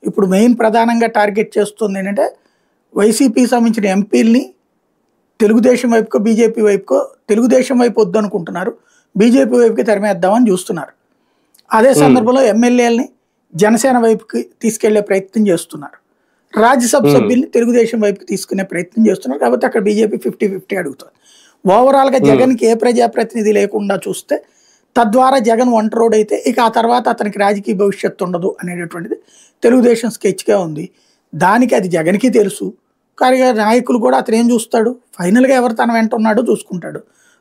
ఇప్పుడు మెయిన్ ప్రధానంగా టార్గెట్ చేస్తుంది ఏంటంటే వైసీపీకి సంబంధించిన ఎంపీలని తెలుగుదేశం వైపుకో బీజేపీ వైపుకో, తెలుగుదేశం వైపు వద్దనుకుంటున్నారు, బీజేపీ వైపుకి తరిమేద్దామని చూస్తున్నారు. అదే సందర్భంలో ఎమ్మెల్యేలని జనసేన వైపుకి తీసుకెళ్లే ప్రయత్నం చేస్తున్నారు. రాజ్యసభ సభ్యుల్ని తెలుగుదేశం వైపుకి తీసుకునే ప్రయత్నం చేస్తున్నారు. కాబట్టి అక్కడ బీజేపీ 50-50 అడుగుతుంది. ఓవరాల్గా జగన్కి ఏ ప్రజాప్రతినిధి లేకుండా చూస్తే తద్వారా జగన్ ఒంటరోడ్ అయితే ఇక ఆ తర్వాత అతనికి రాజకీయ భవిష్యత్తు ఉండదు అనేటటువంటిది తెలుగుదేశం స్కెచ్గా ఉంది. దానికి అది జగన్కి తెలుసు. కానీ నాయకులు కూడా అతను ఏం చూస్తాడు, ఫైనల్గా ఎవరు తన వెంట ఉన్నాడో చూసుకుంటాడు.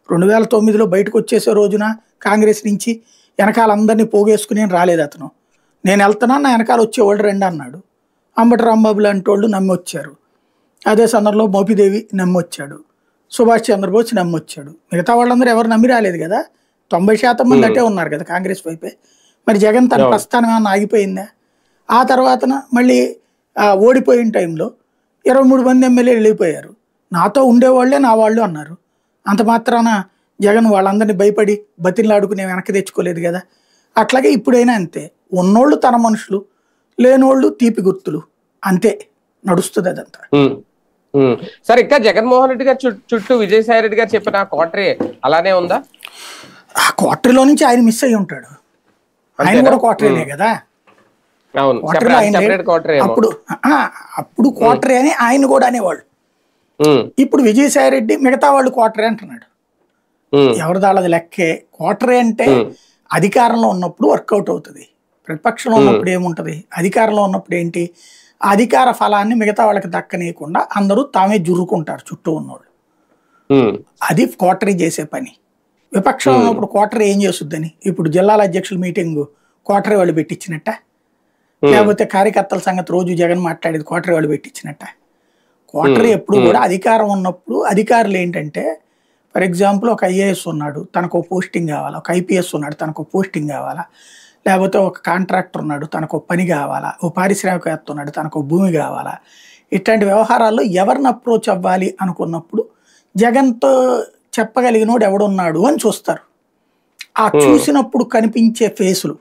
2009లో బయటకు వచ్చేసే రోజున కాంగ్రెస్ నుంచి వెనకాలందరినీ పోగేసుకుని రాలేదు అతను. నేను వెళ్తున్నాను, నా వెనకాల వచ్చేవాళ్ళు రెండు అన్నాడు. అంబటి రాంబాబు లాంటి వాళ్ళు నమ్మి వచ్చారు. అదే సందర్భంలో మోపిదేవి నమ్మి వచ్చాడు, సుభాష్ చంద్రబోస్ నమ్మి వచ్చాడు. మిగతా వాళ్ళందరూ ఎవరు నమ్మి రాలేదు కదా. 90% మంది అట్టే ఉన్నారు కదా కాంగ్రెస్ వైపే. మరి జగన్ తన ప్రస్థానం ఏమన్నా ఆగిపోయిందా? ఆ తర్వాతన మళ్ళీ ఓడిపోయిన టైంలో 23 మంది ఎమ్మెల్యేలు వెళ్ళిపోయారు. నాతో ఉండేవాళ్లే నా వాళ్ళు అన్నారు. అంత మాత్రాన జగన్ వాళ్ళందరినీ భయపడి బతిలాడుకునే వెనక్కి తెచ్చుకోలేదు కదా. అట్లాగే ఇప్పుడైనా అంతే, ఉన్నోళ్ళు తన మనుషులు, లేనోళ్ళు తీపి గుర్తులు, అంతే నడుస్తుంది అదంతా. సరే, ఇంకా జగన్మోహన్ రెడ్డి గారు చుట్టూ విజయసాయి రెడ్డి గారు చెప్పిన క్వార్టరీ అలానే ఉందా? ఆ క్వార్టరీలో నుంచి ఆయన మిస్ అయ్యి ఉంటాడు. ఆయన కూడా క్వార్టరీనే కదా. అప్పుడు క్వార్టరీ అని ఆయన కూడా అనేవాళ్ళు. ఇప్పుడు విజయసాయి రెడ్డి మిగతా వాళ్ళు క్వార్టరీ అంటున్నాడు. ఎవరి దాళ్ళది లెక్కే. క్వార్టరీ అంటే అధికారంలో ఉన్నప్పుడు వర్కౌట్ అవుతుంది, ప్రతిపక్షంలో ఉన్నప్పుడు ఏముంటది, అధికారంలో ఉన్నప్పుడు ఏంటి, అధికార ఫలాన్ని మిగతా వాళ్ళకి దక్కనీయకుండా అందరూ తామే జురుకుంటారు చుట్టూ ఉన్నోళ్ళు. అది క్వార్టరీ చేసే పని. విపక్షంలో ఉన్నప్పుడు క్వార్టరీ ఏం చేస్తుందని, ఇప్పుడు జిల్లాల అధ్యక్షుల మీటింగ్ క్వార్టరీ వాళ్ళు పెట్టించినట్ట, లేకపోతే కార్యకర్తల సంగతి రోజు జగన్ మాట్లాడేది క్వార్టరీ వాళ్ళు పెట్టించినట్ట. క్వార్టరీ ఎప్పుడు కూడా అధికారం ఉన్నప్పుడు అధికారులు ఏంటంటే, ఫర్ ఎగ్జాంపుల్ ఒక ఐఏఎస్ ఉన్నాడు, తనకు పోస్టింగ్ కావాలా, ఒక ఐపీఎస్ ఉన్నాడు, తనకు పోస్టింగ్ కావాలా, లేకపోతే ఒక కాంట్రాక్టర్ ఉన్నాడు, తనకు పని కావాలా, ఓ పారిశ్రామికవేత్త ఉన్నాడు, తనకు భూమి కావాలా. ఇట్లాంటి వ్యవహారాల్లో ఎవరిని అప్రోచ్ అవ్వాలి అనుకున్నప్పుడు జగన్తో చెప్పగలిగినోడు ఎవడున్నాడు అని చూస్తారు. ఆ చూసినప్పుడు కనిపించే ఫేసులు